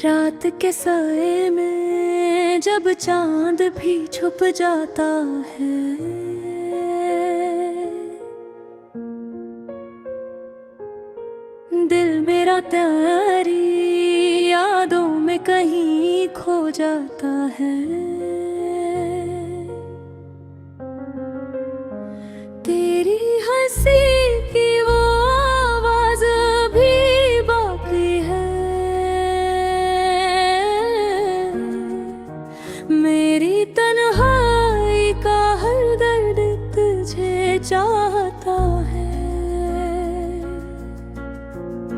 रात के साए में जब चांद भी छुप जाता है, दिल मेरा तेरी यादों में कहीं खो जाता है। तेरी हंसी की वो आवाज भी बाकी है, मेरी तन्हाई का हर दर्द तुझे चाहता है।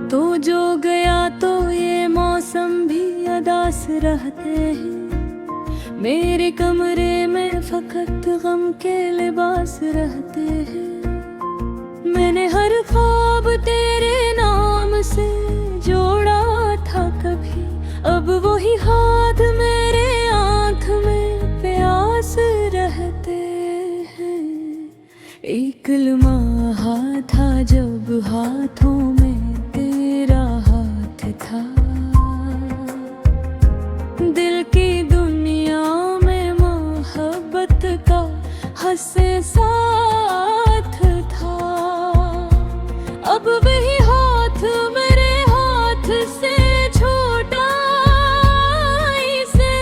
तो जो गया तो ये मौसम भी अदास रहते हैं, मेरे कमरे में फकत गम के लिबास रहते हैं। मैंने हर ख्वाब तेरे नाम से जोड़ा था कभी, अब वही हाथ मेरे आँख में प्यास रहते हैं। एक लम्हा था जब हाथों में तेरा हाथ था, दिल की दुनिया में मोहब्बत का हंसे साथ था। अब वही हाथ मेरे हाथ से छोटा इसे,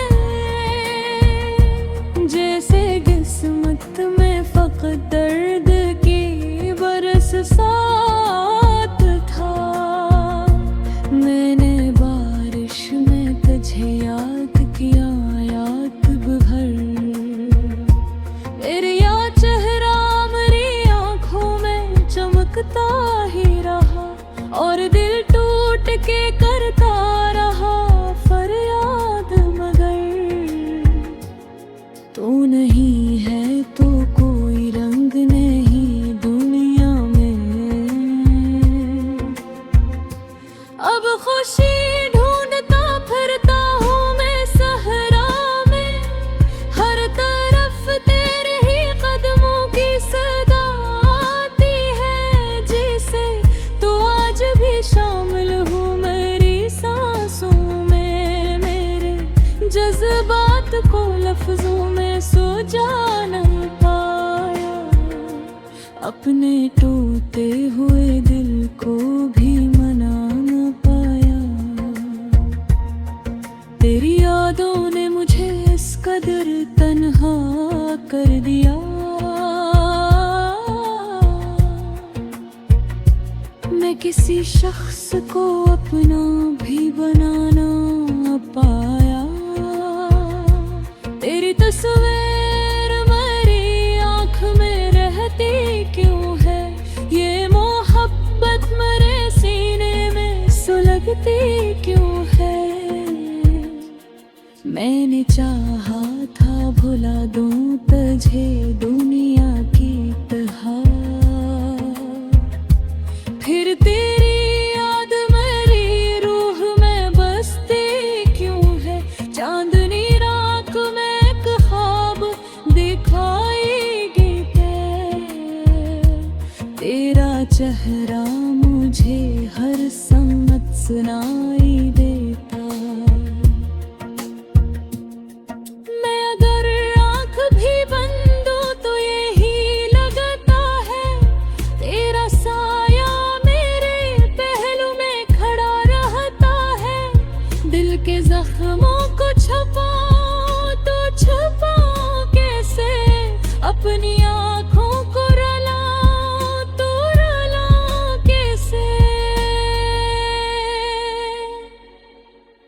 जैसे किस्मत में फकत दर्द की बरस साथ था। मैंने बारिश में तुझे याद किया याद भर, मेरा चेहरा मेरी आँखों में चमकता ही रहा, और दिल टूट के करता रहा फरियाद। मगर तू नहीं है तो कोई रंग नहीं दुनिया में, अब खुशी ढूंढता फिरता हूँ मैं सहरा में। हर तरफ तेरे ही कदमों की सदा आती है, जिसे तो आज भी शामिल हूँ मेरी सांसों में। मेरे जज्बात को लफ्जों में सुझा नहीं पाया, अपने टूटे हुए दिल को भी मना न पाया। तेरी यादों ने मुझे इस कदर तन्हा कर दिया, मैं किसी शख्स को अपना भी बना ना पाया। तेरी तस्वीर मेरी आँख में रहती क्यों है, ये मोहब्बत मेरे सीने में सुलगती क्यों है। मैंने चाहा था भुला दूं तुझे दुनिया की तरह, फिर तेरी याद मेरी रूह में बसती क्यों है। चांदनी रात में एक ख्वाब दिखाएगी तेरा चेहरा मुझे हर सम्मत सुनाई देता। मैं अगर आँख भी बंद हो तो यही लगता है, तेरा साया मेरे पहलू में खड़ा रहता है। दिल के जख्मों को छुपाऊं तो छुपाऊं कैसे, अपनी आँखों को रुलाऊं तो रुलाऊं कैसे।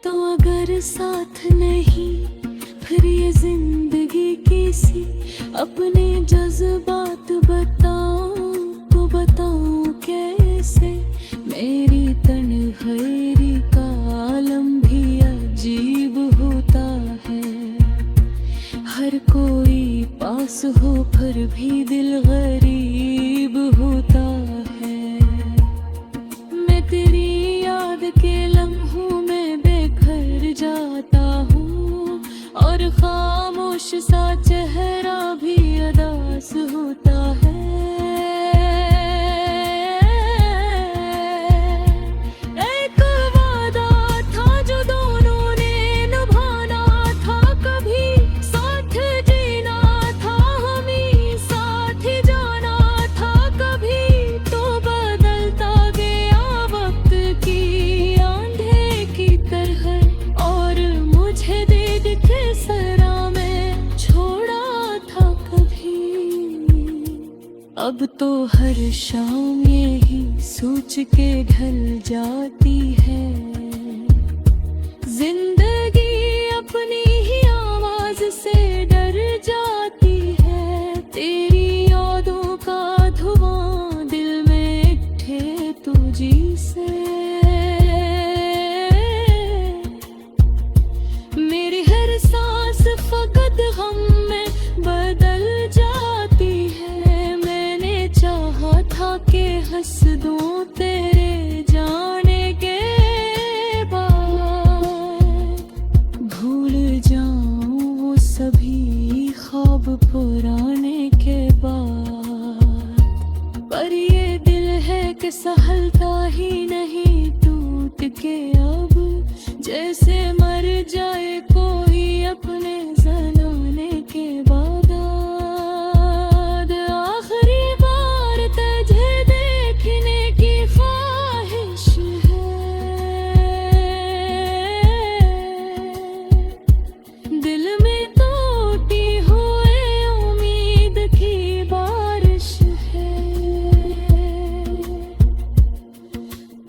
तो अगर साथ नहीं फिर ये जिंदगी किसी, अपने जज्बात बताऊं तो बताऊं कैसे। मेरी तन्हाई का आलम भी अजीब होता है, हर कोई पास हो फिर भी दिल गरीब होता है। मैं तेरी याद के लम्हों में बेघर जाता हूँ, और खामोश सा चेहरा भी अदास होता है। एक वादा था जो दोनों अब तो हर शाम यही सोच के ढल जाती है। जिंदगी अपनी ही आवाज से डर जाती है। तेरी यादों का धुआं दिल में उठे तुझी से। मेरी हर सांस फकत गम में बदल जाती है। मैंने चाहा था कि हंस दूं तेरे जाने के बाद, भूल जाऊं वो सभी ख्वाब पुराने के बाद। पर ये दिल है कि सहलता ही नहीं टूट के अब, जैसे मर जाए कोई अपने जनाने के बाद। आखिरी बार तुझे देखने की ख्वाहिश है। दिल में टूटी हुई उम्मीद की बारिश है।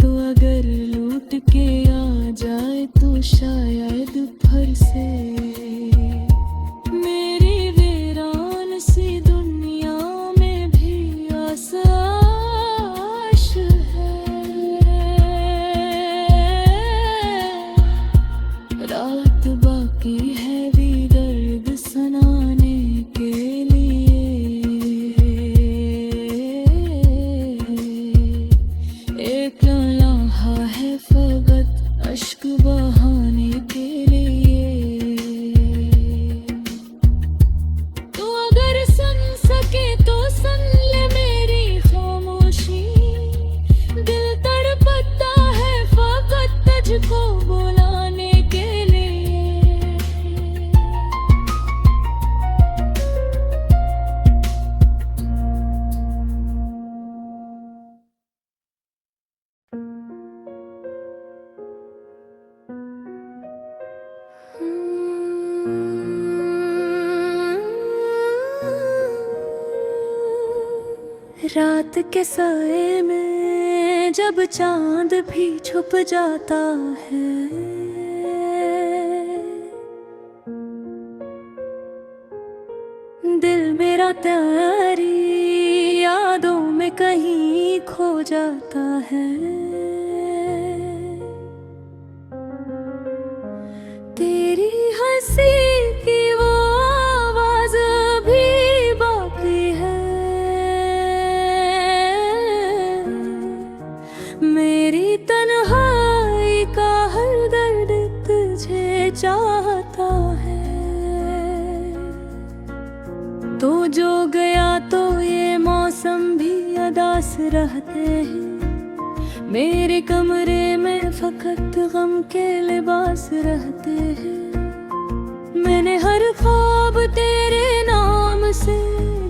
तो अगर लूट के आ जाए तो शायद फिर से मेरी वीरान सी दुनिया में भी आसाश है। रात बाकी है भी दर्द सुनाने के लिए। एक लम्हा है फकत अश्क बहाने के लिए। तो अगर सुन सके तो सुन ले मेरी खामोशी। दिल तड़पता है फकत तुझको बुलाने के लिए। रात के साए में जब चांद भी छुप जाता है, दिल मेरा तेरी यादों में कहीं खो जाता है। तेरी हंसी की वो आवाज भी बाकी है। मेरी तन्हाई का हर दर्द तुझे चाहता है। तो जो गया तो ये मौसम भी अदास रहते हैं। मेरे कमरे में फकत गम के लिबास रहते हैं। मैंने हर ख्वाब तेरे नाम से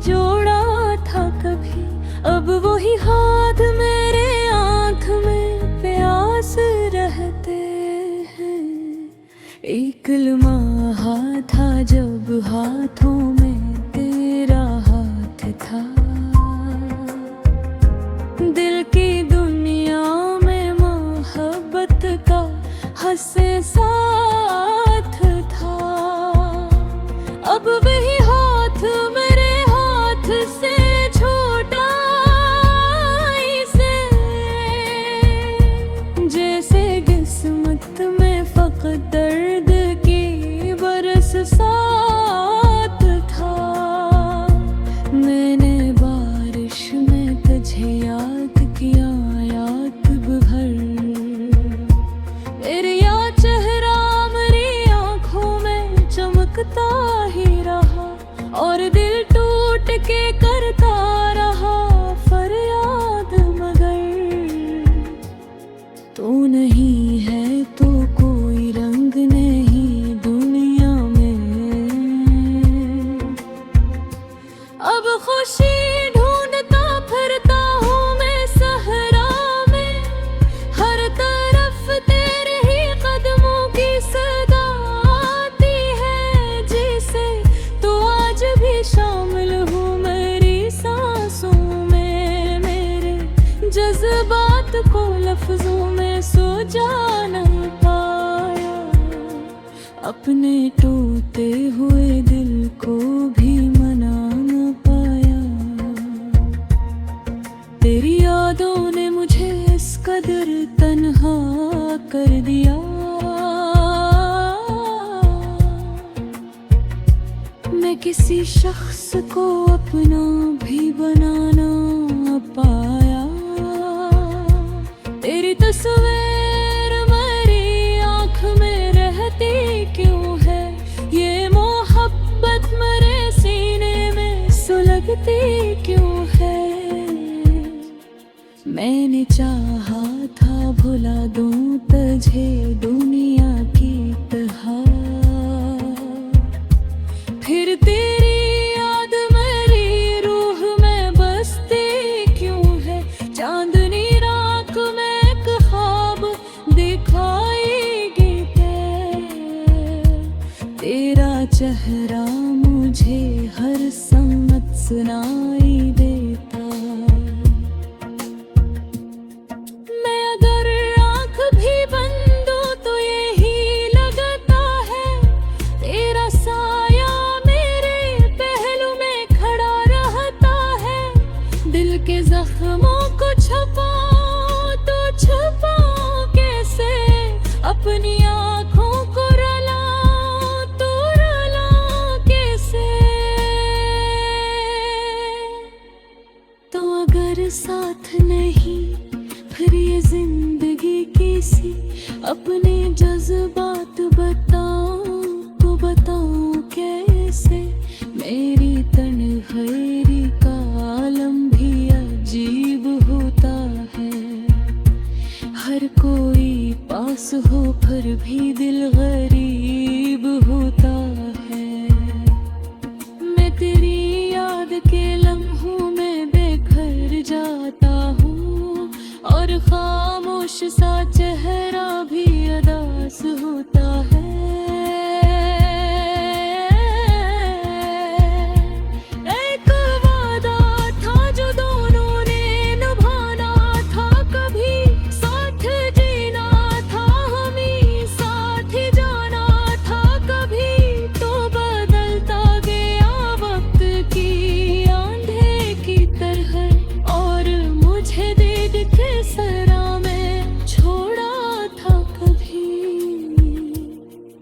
जोड़ा था कभी, अब वही हाथ मेरे आँख में प्यास रहते हैं। एक लम्हा था जब हाथों में तेरा हाथ था। दिल की दुनिया में मोहब्बत का हंसे साथ था। अब वही हाथ मेरे हाथ से छोटा इसे, जैसे किस्मत में फकत दर्द की बरस साथ था। मैंने बारिश में तुझे याद किया याद भर। मेरा चेहरा मेरी आँखों में चमकता ही रहा। को लफ्जों में सोचा न पाया, अपने टूटे हुए दिल को भी मना न पाया। तेरी यादों ने मुझे इस कदर तन्हा कर दिया, मैं किसी शख्स को अपना भी बना ना पाया। तेरी तस्वीर मेरी आँख में रहती क्यों है, ये मोहब्बत मेरे सीने में सुलगती क्यों है। मैंने चाहा था भुला दूं तुझे दुनिया की तरह, फिर तेरी याद मेरी रूह में बसती क्यों है। चांदनी रात में एक ख्वाब दिखाएगी तेरा चेहरा मुझे हर सम्मत सुनाई देता। मैं अगर आँख भी बंद दूं तो यही लगता है, तेरा साया मेरे पहलू में खड़ा रहता है। दिल के जख्मों को छुपाऊं तो छुपाऊं कैसे, अपनी आँखों को रुलाऊं तो रुलाऊं कैसे। तो अगर साथ नहीं फिर ये जिंदगी किसी, अपने जज्बात बताऊं तो बताऊं कैसे। मेरी तन्हाई का आलम भी अजीब होता है, हर कोई पास हो फिर भी दिल गरीब होता है। मैं तेरी याद के लम्हों में बेघर जाता हूँ, और खामोश सा चेहरा भी उदास होता है। एक वादा था जो दोनों ने निभाना था, कभी साथ जीना था हमें साथ ही जाना था कभी। तो बदलता गया वक्त की आंधे की तरह, और मुझे दे के सरा में छोड़ा था कभी।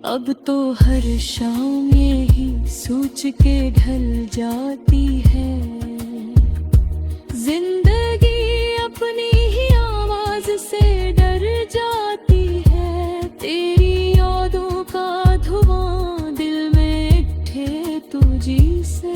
अब तो हर शाम यही सोच के ढल जाती है, जिंदगी अपनी ही आवाज से डर जाती है। तेरी यादों का धुआं दिल में इकट्ठे तुझी से,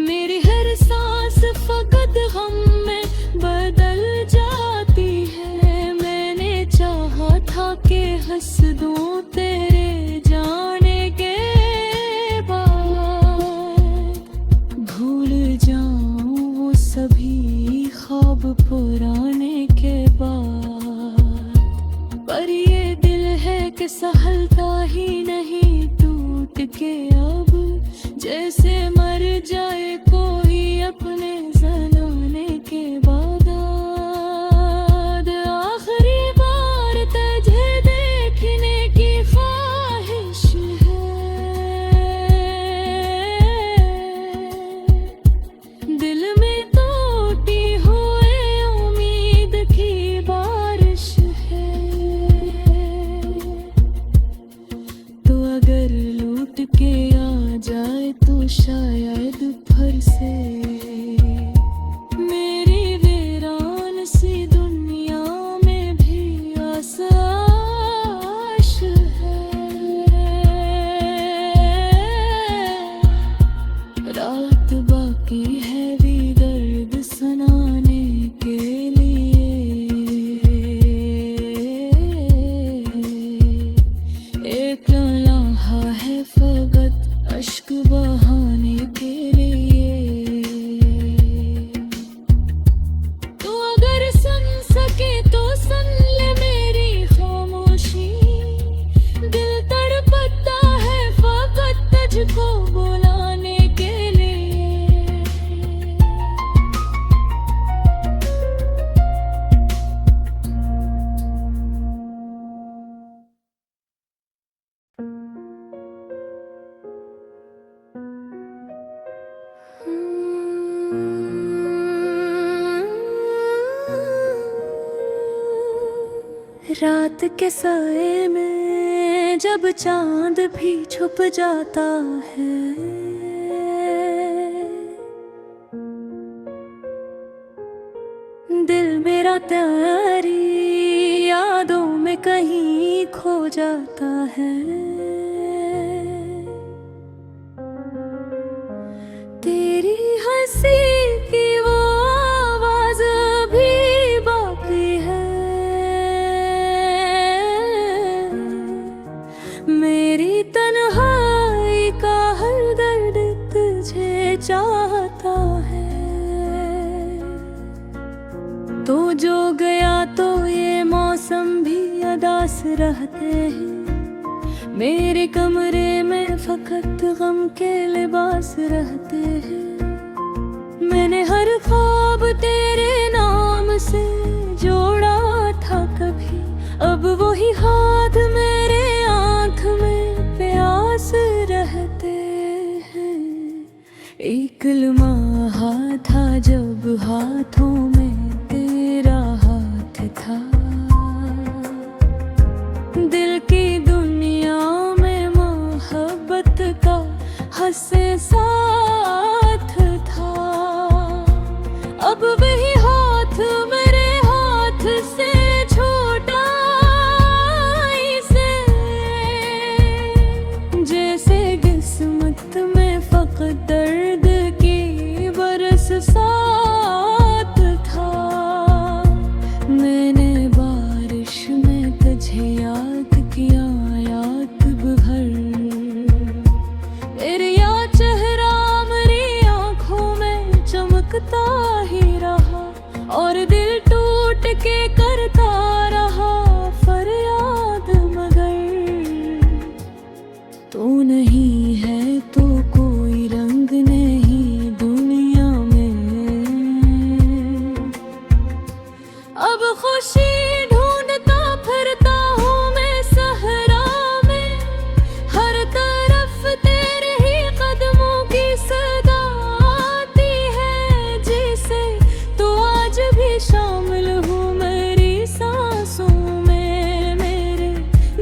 मेरी हर सांस फकत गम में बदल जाती है। मैंने चाहा था कि हंस दूं तेरे जाने के बाद, भूल जाऊं वो सभी ख्वाब पुराने के बाद। पर ये दिल है कि सहलता ही नहीं टूट के अब, जैसे मर जाए कोई अपने जलाने के बाद। आखिरी बार तुझे देखने की ख्वाहिश है, दिल में टूटी हुई उम्मीद की बारिश है। तो अगर लूट के आ जाए तो शायद फिर से मेरी वीरान सी दुनिया में भी आसाश है। रात बाकी है भी दर्द सुनाने के लिए, एक लम्हा है फकत अश्क बहाने के लिए। तो अगर सुन सके तो सुन ले मेरी खामोशी, दिल तड़पता है फकत तुझको बुलाने के लिए। रात के साए में जब चांद भी छुप जाता है, दिल मेरा तेरी यादों में कहीं खो जाता है। तेरी हंसी की वो आवाज भी बाकी है, मेरी तन्हाई का हर दर्द तुझे चाहता है। तो जो गया तो ये मौसम भी अदास रहते हैं, मेरे कमरे में फकत गम के लिबास रहते हैं। मैंने हर ख्वाब तेरे नाम से जोड़ा था कभी, अब वही हाथ मेरे आँख में प्यास रहते हैं। एक लम्हा था जब हाथों में तेरा हाथ था, दिल की दुनिया में मोहब्बत का हंसे साथ था। अब वही हाथ मेरे हाथ से छूटा इसे, जैसे किस्मत में फकत दर्द की बरस साथ था। मैंने बारिश में तुझे याद किया याद भर, तेरा चेहरा मेरी आँखों में चमकता ही रहा, और दिल टूट के करता रहा फरियाद। मगर तू नहीं है तो कोई रंग नहीं दुनिया में, अब खुशी ढूंढता फिरता हूँ मैं सहरा में। हर तरफ तेरे ही कदमों की सदा आती है, जिसे तो आज भी शामिल हूँ मेरी सांसों में। मेरे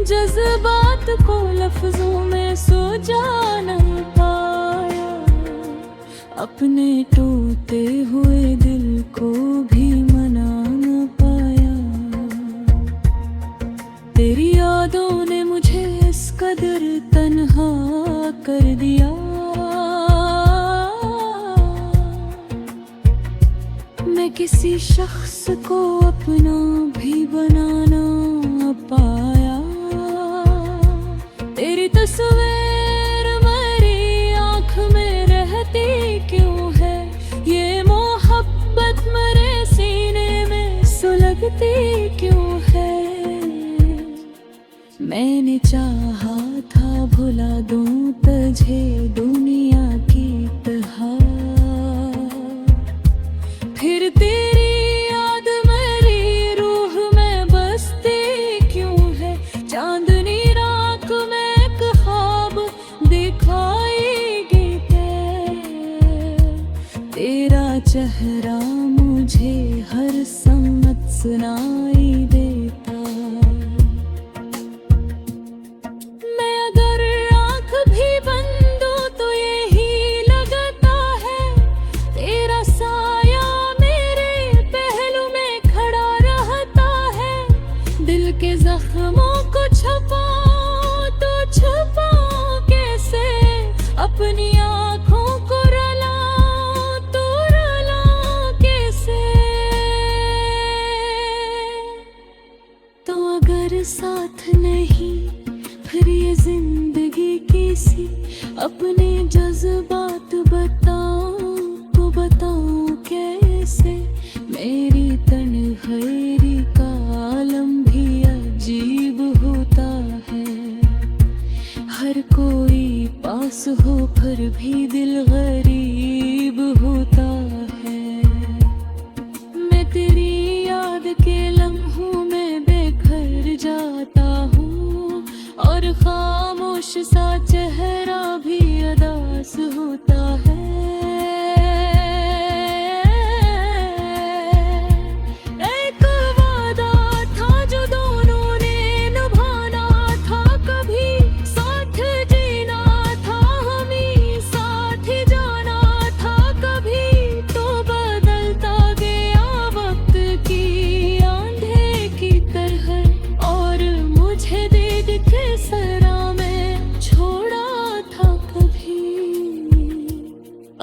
जज्बात को लफ्जों में सुलझा नहीं पाया, अपने टूटे हुए दिल को भी मना न पाया। तेरी यादों ने मुझे इस कदर तन्हा कर दिया, मैं किसी शख्स को अपना भी बना ना पाया। तेरी तस्वीर मेरी आँख में रहती क्यों है, ये मोहब्बत मेरे सीने में सुलगती क्यों है। मैंने चाहा था भुला दूं तुझे दुनिया की तरह, फिर तेरी याद मेरी रूह में बसती क्यों है। चांदनी रात में एक ख्वाब दिखाएगी तेरा चेहरा मुझे हर सम्मत सुनाई देता। मैं अगर आँख भी बंद दूं तो यही लगता है, तेरा साया मेरे पहलू में खड़ा रहता है। दिल के जख्मों को छुपाऊं तो छुपाऊं कैसे, अपनी आँखों को रुलाऊं तो रुलाऊं कैसे। तो अगर साथ नहीं फिर ये जिंदगी किसी, अपने जज्बात बताऊं तो बताऊं कैसे। मेरी तन्हाई का आलम भी अजीब होता है, हर कोई पास हो फिर भी दिल गरीब होता है। मैं तेरी याद के लम्हों में बेघर जाता हूँ, और खामोश सा चेहरा भी अदास होता है। एक वादा था जो दोनों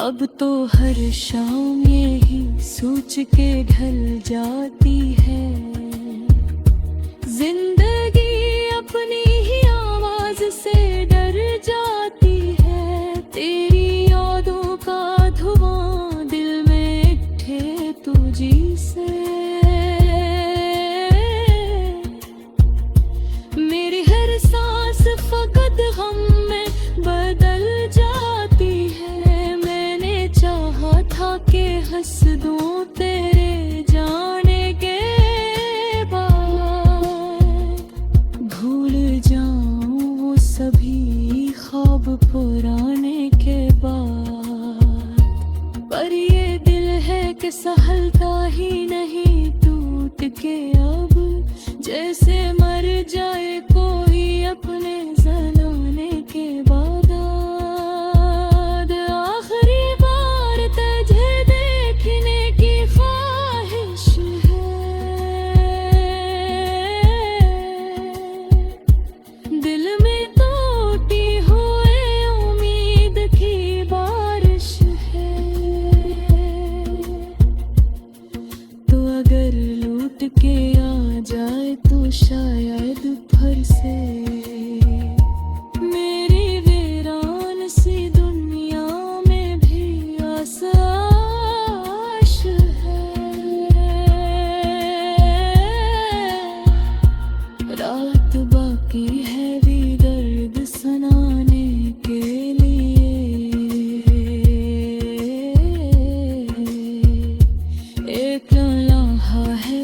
अब तो हर शाम यही सोच के ढल जाती है जिंदगी अपनी ही आवाज से डर जाती है। तेरी यादों का धुआं दिल में इकट्ठे तुझी से मेरी हर सांस फकत गम में बदल जाती है। मैंने चाहा था कि हंस दूं तेरे जाने के बाद, भूल जाऊं वो सभी ख्वाब पुराने के बाद। पर ये दिल है कि सहलता ही नहीं, टूट के अब जैसे मर जाए कोई अपने जनाने के बाद। आखिरी बार तुझे देखने की ख्वाहिश है, दिल में टूटी हुई उम्मीद की बारिश है। तो अगर लौट के आ जाए तो शायद फिर से मेरी वीरान सी दुनिया में भी आसाश है। रात बाकी है भी दर्द सुनाने के लिए, एक लम्हा है